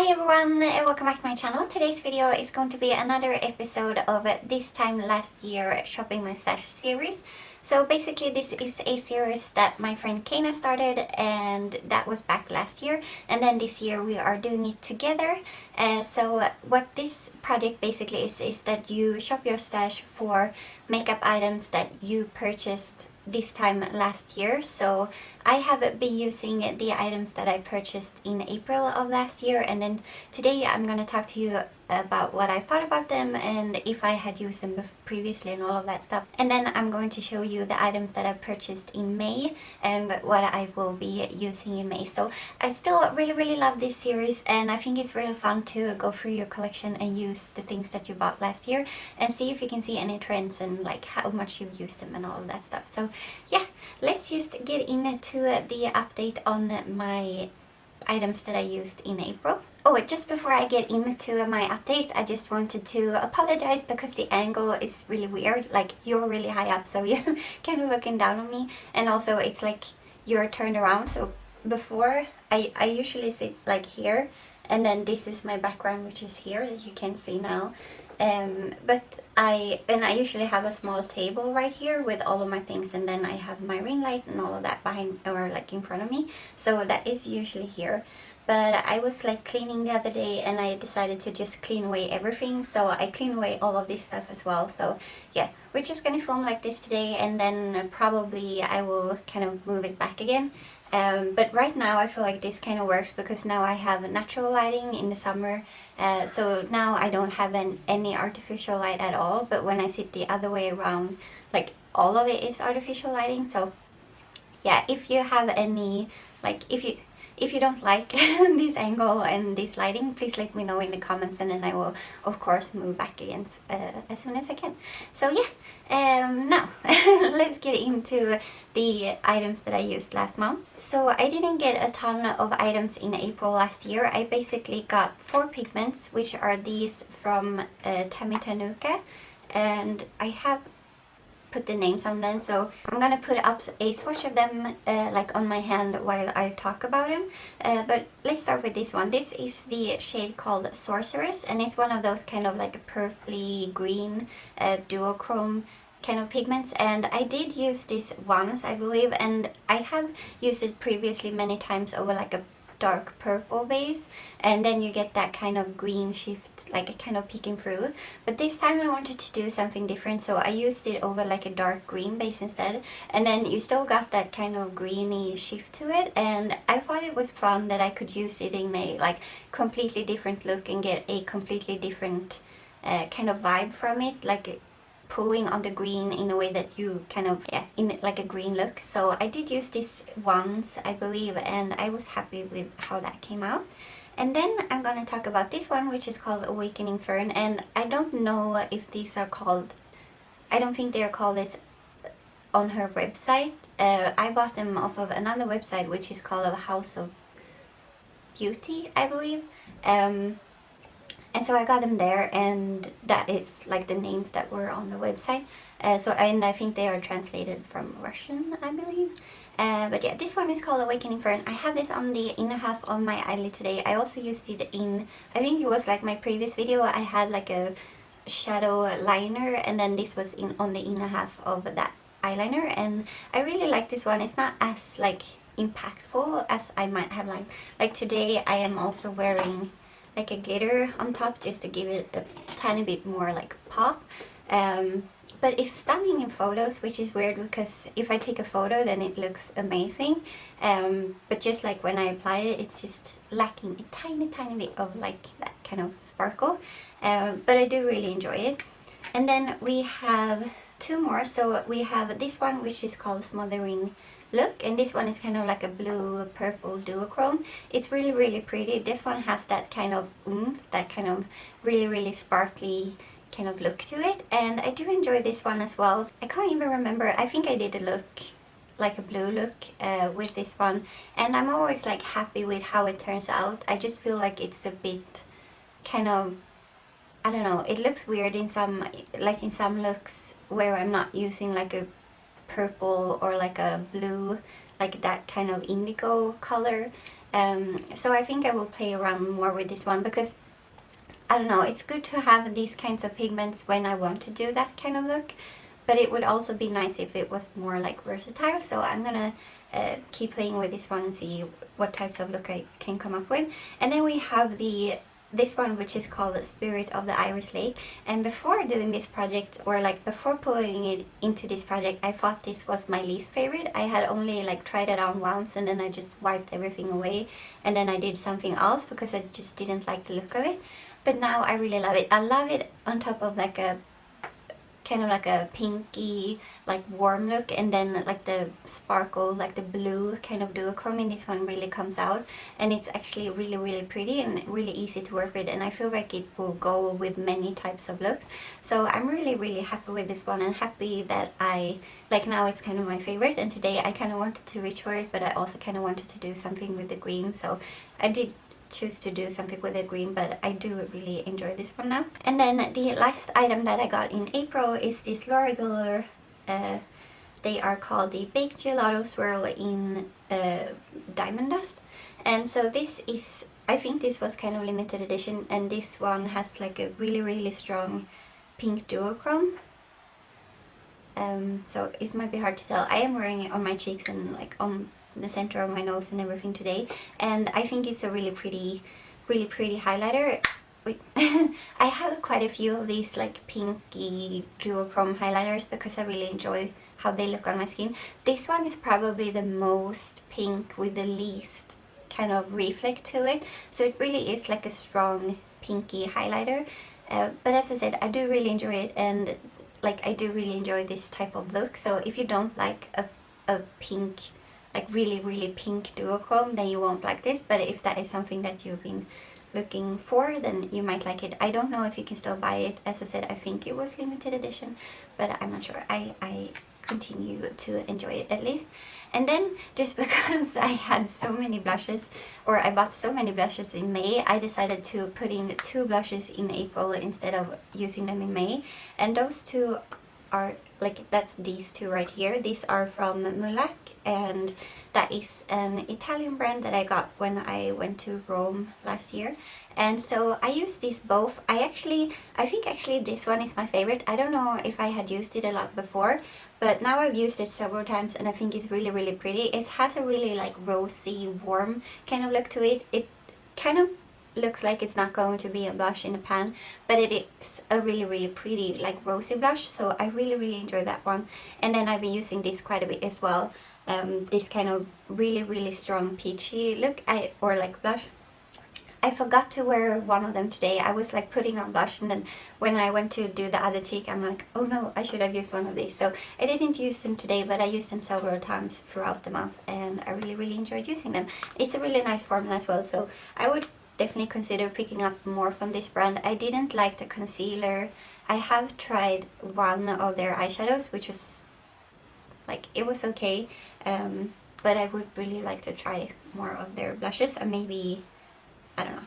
Hi everyone, welcome back to my channel. Today's video is going to be another episode of This Time Last Year Shopping My Stash series. So basically this is a series that my friend Caena started, and that was back last year, and then this year we are doing it together. So what this project basically is that you shop your stash for makeup items that you purchased this time last year. So I have been using the items that I purchased in April of last year, and then today I'm gonna talk to you about what I thought about them and if I had used them previously and all of that stuff. And then I'm going to show you the items that I purchased in May and what I will be using in May. So I still really love this series, and I think it's really fun to go through your collection and use the things that you bought last year and see if you can see any trends and like how much you've used them and all of that stuff. So yeah, let's just get into the update on my items that I used in April. Oh, just before I get into my update, I just wanted to apologize because the angle is really weird. Like, you're really high up, so you're kind of looking down on me, and also it's like you're turned around. So before, I usually sit like here, and then this is my background, which is here, that you can see now. But I usually have a small table right here with all of my things, and then I have my ring light and all of that behind or like in front of me, so that is usually here. But I was like cleaning the other day and I decided to just clean away everything, so I cleaned away all of this stuff as well. So yeah, we're just gonna film like this today, and then probably I will kind of move it back again. But right now I feel like this kind of works because now I have natural lighting in the summer, so now I don't have any artificial light at all. But when I sit the other way around, like all of it is artificial lighting. So yeah, if you have any, like if you don't like this angle and this lighting, please let me know in the comments, and then I will of course move back again as soon as I can. So yeah, now let's get into the items that I used last month. So I didn't get a ton of items in April last year. I basically got 4 pigments, which are these from Tammy Tanuka, and I have put the names on them, so I'm gonna put up a swatch of them like on my hand while I talk about them. But let's start with this one. This is the shade called Sorceress, and it's one of those kind of like purpley green duochrome kind of pigments, and I did use this once, I believe, and I have used it previously many times over like a dark purple base, and then you get that kind of green shift, like a kind of peeking through. But this time I wanted to do something different, so I used it over like a dark green base instead, and then you still got that kind of greeny shift to it, and I thought it was fun that I could use it in a like completely different look and get a completely different kind of vibe from it, like pulling on the green in a way that you kind of, yeah, in like a green look. So I did use this once, I believe, and I was happy with how that came out. And then I'm gonna talk about this one, which is called Awakening Fern, and I don't know if these are called, I don't think they are called this on her website. I bought them off of another website, which is called A House of Beauty, I believe. And so I got them there, and that is like the names that were on the website. And I think they are translated from Russian, I believe. But yeah, this one is called Awakening Fern. I have this on the inner half of my eyelid today. I also used it in, I think it was like my previous video, I had like a shadow liner, and then this was on the inner half of that eyeliner, and I really like this one. It's not as like impactful as I might have liked. Like today I am also wearing like a glitter on top just to give it a tiny bit more like pop. But it's stunning in photos, which is weird because if I take a photo then it looks amazing, but just like when I apply it, it's just lacking a tiny bit of like that kind of sparkle, but I do really enjoy it. And then we have 2 more. So we have this one, which is called Smothering Look, and this one is kind of like a blue purple duochrome. It's really pretty. This one has that kind of oomph, that kind of really sparkly kind of look to it, and I do enjoy this one as well. I can't even remember, I think I did a look, like a blue look with this one, and I'm always like happy with how it turns out. I just feel like it's a bit kind of, I don't know, it looks weird in some, like in some looks where I'm not using like a purple or like a blue, like that kind of indigo color. So I think I will play around more with this one because I don't know, it's good to have these kinds of pigments when I want to do that kind of look, but it would also be nice if it was more like versatile. So I'm gonna keep playing with this one and see what types of look I can come up with. And then we have this one, which is called the Spirit of the Iris Lake. And before doing this project, or like before pulling it into this project, I thought this was my least favorite. I had only like tried it on once and then I just wiped everything away, and then I did something else because I just didn't like the look of it. But now I really love it. I love it on top of like a kind of like a pinky, like warm look, and then like the sparkle, like the blue kind of duochrome in this one really comes out, and it's actually really, really pretty and really easy to work with, and I feel like it will go with many types of looks. So I'm really, really happy with this one, and happy that I, like, now it's kind of my favorite. And today I kind of wanted to reach for it, but I also kind of wanted to do something with the green, so I did choose to do something with the green, but I do really enjoy this one now. And then the last item that I got in April is this L'Oreal, they are called the Baked Gelato Swirl in Diamond Dust. And so this is, I think this was kind of limited edition, and this one has like a really, really strong pink duochrome. So it might be hard to tell. I am wearing it on my cheeks and like on the center of my nose and everything today, and I think it's a really pretty highlighter. I have quite a few of these like pinky duochrome highlighters because I really enjoy how they look on my skin. This one is probably the most pink with the least kind of reflect to it, so it really is like a strong pinky highlighter. But as I said, I do really enjoy it, and like I do really enjoy this type of look. So if you don't like a pink, like really, really pink duochrome, then you won't like this. But if that is something that you've been looking for, then you might like it. I don't know if you can still buy it. As I said, I think it was limited edition, but I'm not sure. I continue to enjoy it at least. And then just because I had so many blushes, or I bought so many blushes in May, I decided to put in 2 blushes in April instead of using them in May. And those 2 are like, that's these 2 right here. These are from Mulac, and that is an Italian brand that I got when I went to Rome last year. And so I use these both. I think actually this one is my favorite. I don't know if I had used it a lot before, but now I've used it several times and I think it's really, really pretty. It has a really like rosy, warm kind of look to it. It kind of looks like it's not going to be a blush in a pan, but it is a really, really pretty like rosy blush, so I really, really enjoy that one. And then I've been using this quite a bit as well, this kind of really, really strong peachy look, or like blush. I forgot to wear one of them today. I was like putting on blush, and then when I went to do the other cheek, I'm like, oh no, I should have used one of these. So I didn't use them today, but I used them several times throughout the month, and I really, really enjoyed using them. It's a really nice formula as well, so I would definitely consider picking up more from this brand. I didn't like the concealer. I have tried one of their eyeshadows, which was like, it was okay, but I would really like to try more of their blushes, and maybe, I don't know,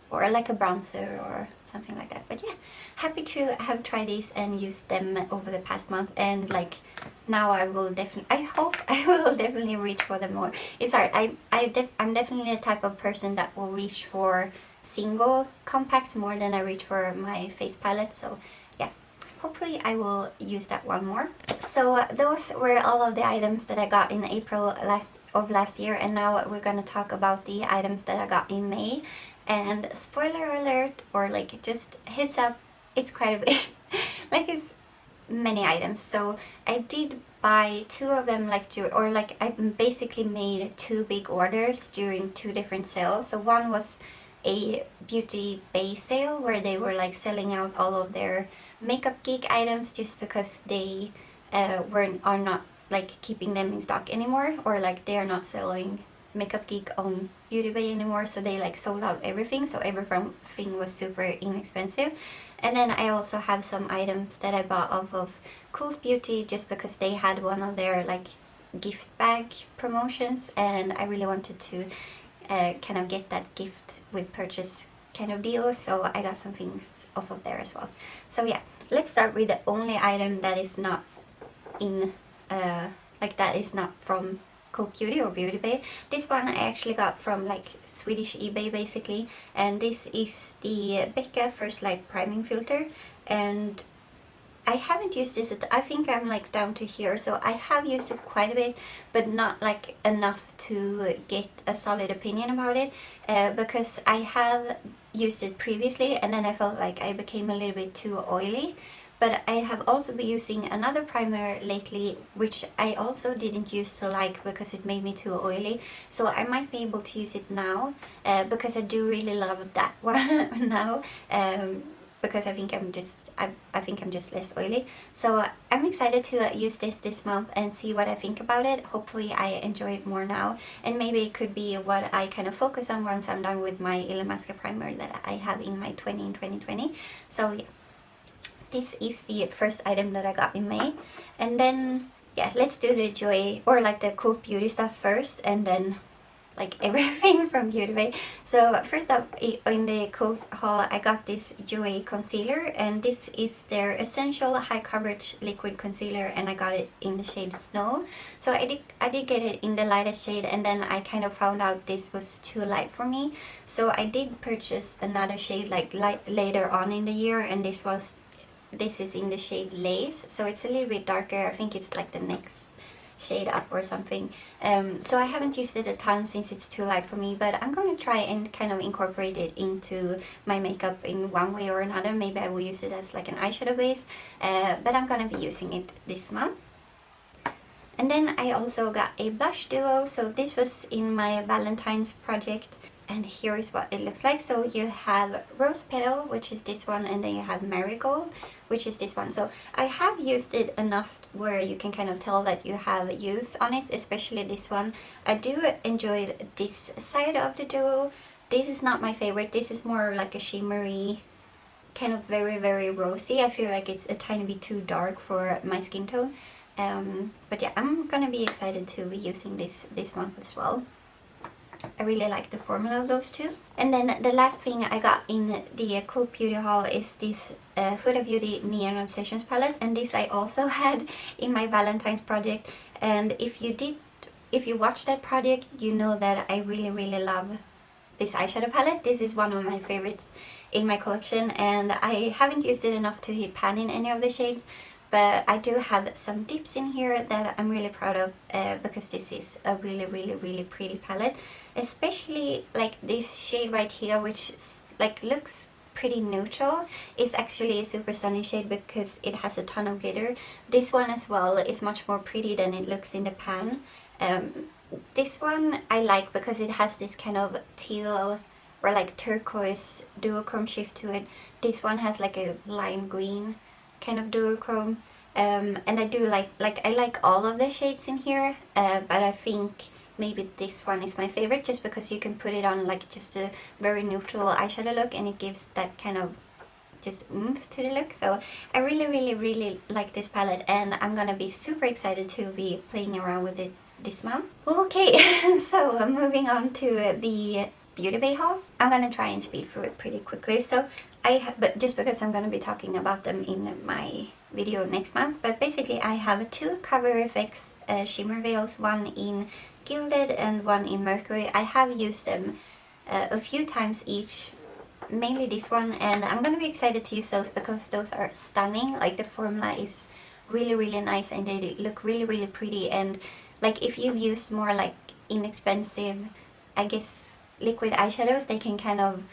or like a bronzer or something like that. But yeah, happy to have tried these and used them over the past month, and like now I will definitely, I hope I will definitely reach for them more. It's hard. I'm definitely the type of person that will reach for single compacts more than I reach for my face palette. So yeah, hopefully I will use that one more. So those were all of the items that I got in April last year, and now we're gonna talk about the items that I got in May. And spoiler alert, or like just heads up, it's quite a bit. Like, it's many items. So I did buy 2 of them, like, or like I basically made 2 big orders during 2 different sales. So one was a beauty base sale where they were like selling out all of their Makeup Geek items just because they are not like keeping them in stock anymore, or like they are not selling Makeup Geek on Beauty Bay anymore, so they like sold out everything, so everything was super inexpensive. And then I also have some items that I bought off of Cult Beauty just because they had one of their like gift bag promotions, and I really wanted to kind of get that gift with purchase kind of deal, so I got some things off of there as well. So yeah, let's start with the only item that is not in that is not from Cult Beauty or Beauty Bay. This one I actually got from like Swedish eBay basically, and this is the Becca First Light Priming Filter, and I haven't used this. I think I'm like down to here, so I have used it quite a bit, but not like enough to get a solid opinion about it, because I have used it previously and then I felt like I became a little bit too oily. But I have also been using another primer lately, which I also didn't used to like because it made me too oily. So I might be able to use it now, because I do really love that one now. Because I think I'm just less oily. So I'm excited to use this month and see what I think about it. Hopefully I enjoy it more now, and maybe it could be what I kind of focus on once I'm done with my Illamasqua primer that I have in my 20 in 2020. So yeah, this is the first item that I got in May. And then yeah, let's do the Joy or like the Cult Beauty stuff first, and then like everything from Beauty Bay. So first up in the Cult haul, I got this Joy concealer, and this is their essential high coverage liquid concealer, and I got it in the shade Snow. So I did get it in the lightest shade, and then I kind of found out this was too light for me, so I did purchase another shade like later on in the year, and this is in the shade Lace, so it's a little bit darker. I think it's like the next shade up or something. So I haven't used it a ton since it's too light for me, but I'm going to try and kind of incorporate it into my makeup in one way or another. Maybe I will use it as like an eyeshadow base, but I'm going to be using it this month. And then I also got a blush duo, so this was in my Valentine's project, and here is what it looks like. So you have Rose Petal, which is this one, and then you have Marigold, which is this one. So I have used it enough where you can kind of tell that you have use on it, especially this one. I do enjoy this side of the duo. This is not my favorite. This is more like a shimmery, kind of very, very rosy. I feel like it's a tiny bit too dark for my skin tone. But yeah, I'm gonna be excited to be using this month as well. I really like the formula of those two. And then the last thing I got in the Cult Beauty haul is this Huda Beauty Neon Obsessions palette, and this I also had in my Valentine's project. And if you watched that project, you know that I really, really love this eyeshadow palette. This is one of my favorites in my collection, and I haven't used it enough to hit pan in any of the shades, but I do have some dips in here that I'm really proud of, because this is a really, really, really pretty palette. Especially like this shade right here, which like looks pretty neutral, is actually a super stunning shade because it has a ton of glitter. This one as well is much more pretty than it looks in the pan. This one I like because it has this kind of teal or like turquoise duochrome shift to it. This one has like a lime green kind of duochrome, and I do like I like all of the shades in here, but I think maybe this one is my favorite just because you can put it on like just a very neutral eyeshadow look, and it gives that kind of just oomph to the look. So I really, really, really like this palette, and I'm gonna be super excited to be playing around with it this month. Okay, so moving on to the Beauty Bay haul. I'm gonna try and speed through it pretty quickly. So but just because I'm gonna be talking about them in my video next month. But basically I have two Cover FX shimmer veils, one in Gilded and one in Mercury. I have used them a few times each, mainly this one, and I'm gonna be excited to use those because those are stunning. Like the formula is really, really nice, and they look really, really pretty. And like if you've used more like inexpensive, I guess, liquid eyeshadows, they can kind of,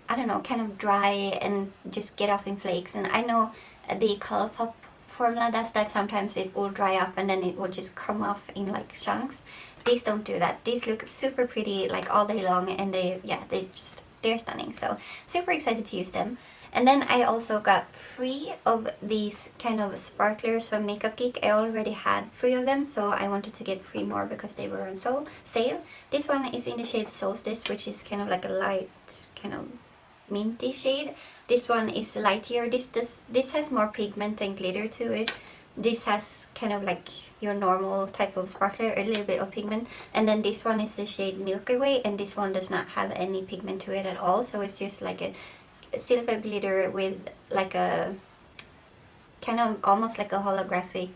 I don't know, kind of dry and just get off in flakes. And I know the Colourpop formula does that. Sometimes it will dry up and then it will just come off in like chunks. These don't do that. These look super pretty like all day long, and they're stunning. So super excited to use them. And then I also got 3 of these kind of sparklers from Makeup Geek. I already had 3 of them, so I wanted to get 3 more because they were on sale. This one is in the shade Solstice, which is kind of like a light, kind of minty shade. This one is lighter. This has more pigment and glitter to it. This has kind of like your normal type of sparkler, a little bit of pigment. And then this one is the shade Milky Way, and this one does not have any pigment to it at all. So it's just like a silver glitter with like a kind of almost like a holographic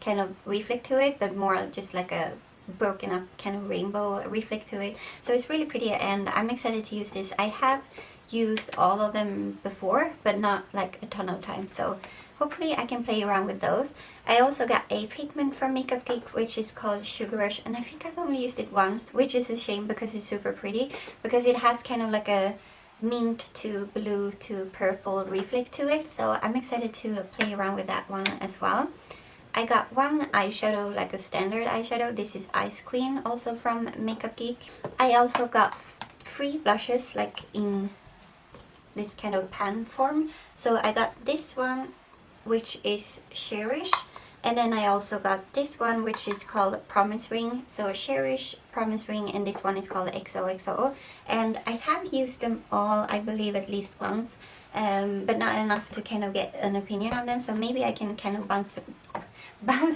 kind of reflect to it, but more just like a broken up kind of rainbow reflect to it. So it's really pretty and I'm excited to use this. I have used all of them before, but not like a ton of time. So hopefully I can play around with those. I also got a pigment from Makeup Geek, which is called Sugar Rush, and I think I've only used it once, which is a shame because it's super pretty, because it has kind of like a mint to blue to purple reflect to it. So I'm excited to play around with that one as well. I got one eyeshadow, like a standard eyeshadow. This is Ice Queen, also from Makeup Geek. I also got 3 blushes, like in this kind of pan form. So I got this one, which is Cherish, and then I also got this one, which is called Promise Ring. So Cherish, Promise Ring, and this one is called XOXO. And I have used them all, I believe, at least once, but not enough to kind of get an opinion on them. So maybe I can kind of bounce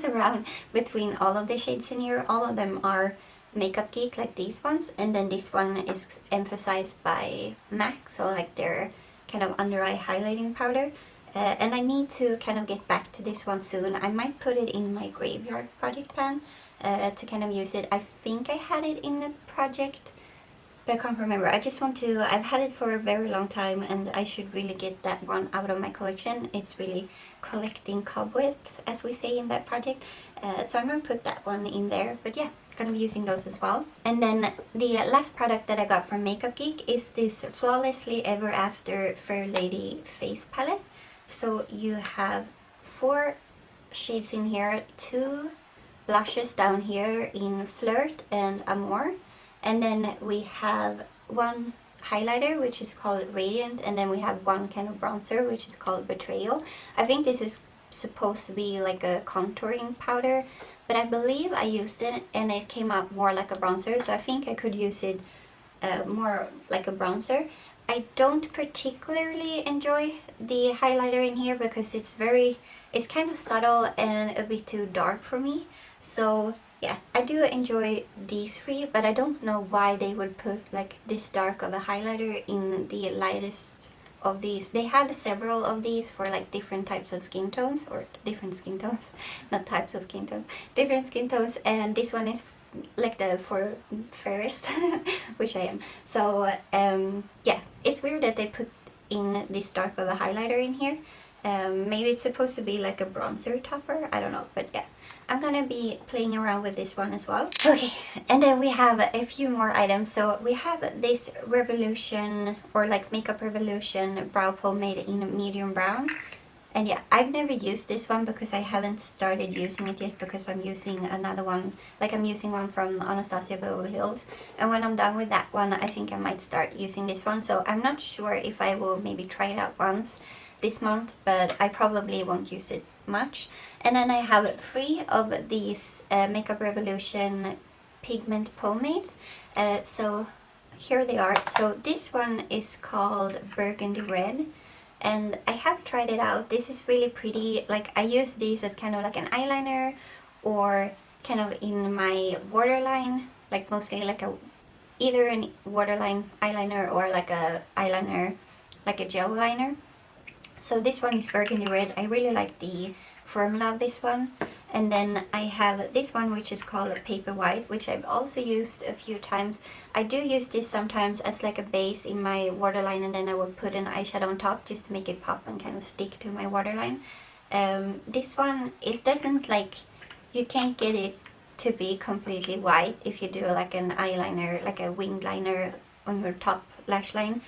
around between all of the shades in here. All of them are Makeup Geek, like these ones, and then this one is emphasized by MAC, so like their kind of under eye highlighting powder. And I need to kind of get back to this one soon. I might put it in my graveyard project plan to kind of use it. I think I had it in a project, but I can't remember. I just want to, I've had it for a very long time and I should really get that one out of my collection. It's really collecting cobwebs, as we say in that project. So I'm going to put that one in there. But yeah, going to be using those as well. And then the last product that I got from Makeup Geek is this Flawlessly Ever After Fair Lady face palette. So you have 4 shades in here, 2 blushes down here in Flirt and Amour, and then we have 1 highlighter which is called Radiant, and then we have 1 kind of bronzer which is called Betrayal. I think this is supposed to be like a contouring powder, but I believe I used it and it came out more like a bronzer, so I think I could use it more like a bronzer. I don't particularly enjoy the highlighter in here because it's kind of subtle and a bit too dark for me. So yeah, I do enjoy these 3, but I don't know why they would put like this dark of a highlighter in the lightest of these. They had several of these for like different types of skin tones, or different skin tones, not types of skin tones, different skin tones, and this one is like the for fairest, which I am. So yeah, it's weird that they put in this dark of a highlighter in here. Maybe it's supposed to be like a bronzer topper, I don't know, but yeah, I'm gonna be playing around with this one as well. Okay, and then we have a few more items. So we have this Revolution, or like Makeup Revolution brow pomade in medium brown. And yeah, I've never used this one because I haven't started using it yet, because I'm using another one, like I'm using one from Anastasia Beverly Hills. And when I'm done with that one, I think I might start using this one. So I'm not sure if I will maybe try it out once this month, but I probably won't use it much. And then I have 3 of these Makeup Revolution pigment pomades. So here they are. So this one is called Burgundy Red, and I have tried it out. This is really pretty. Like, I use these as kind of like an eyeliner, or kind of in my waterline, like mostly like either a waterline eyeliner or like a eyeliner, like a gel liner. So this one is Burgundy Red. I really like the formula of this one. And then I have this one, which is called Paper White, which I've also used a few times. I do use this sometimes as like a base in my waterline, and then I will put an eyeshadow on top just to make it pop and kind of stick to my waterline. This one, it doesn't like, you can't get it to be completely white if you do like an eyeliner, like a winged liner on your top lash line.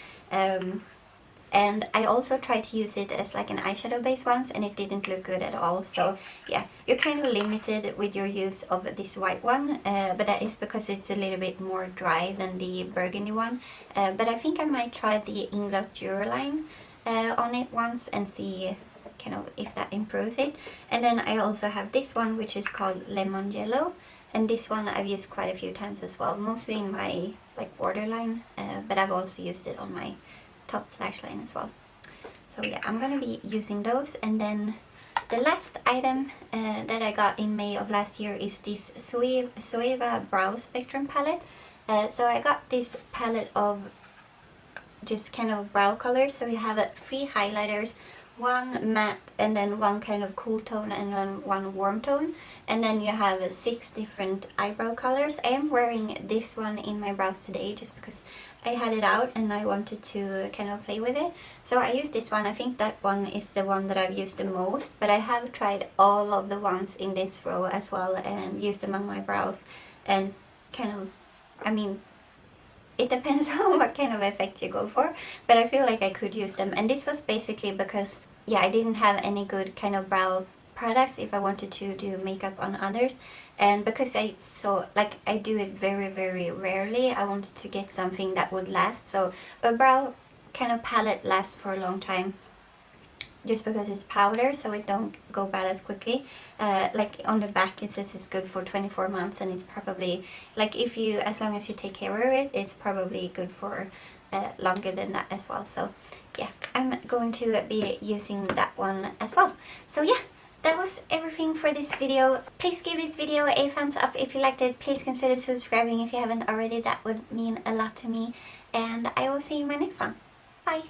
And I also tried to use it as like an eyeshadow base once, and it didn't look good at all. So yeah, you're kind of limited with your use of this white one, but that is because it's a little bit more dry than the burgundy one. But I think I might try the Inglot Duoline on it once and see kind of if that improves it. And then I also have this one, which is called Lemon Yellow, and this one I've used quite a few times as well, mostly in my like borderline, but I've also used it on my top lash line as well. So yeah, I'm gonna be using those. And then the last item that I got in May of last year is this ZOEVA Brow Spectrum palette. So I got this palette of just kind of brow colors. So we have 3 highlighters, one matte and then one kind of cool tone and then one warm tone, and then you have 6 different eyebrow colors. I am wearing this one in my brows today just because I had it out and I wanted to kind of play with it, so I used this one. I think that one is the one that I've used the most, but I have tried all of the ones in this row as well and used them on my brows, and kind of, I mean, it depends on what kind of effect you go for, but I feel like I could use them. And this was basically because, yeah, I didn't have any good kind of brow products if I wanted to do makeup on others, and because I do it very very rarely, I wanted to get something that would last. So a brow kind of palette lasts for a long time just because it's powder, so it don't go bad as quickly. Like on the back it says it's good for 24 months, and it's probably, like, if you, as long as you take care of it, it's probably good for longer than that as well. So yeah, I'm going to be using that one as well. So yeah, that was everything for this video. Please give this video a thumbs up if you liked it. Please consider subscribing if you haven't already. That would mean a lot to me, and I will see you in my next one. Bye!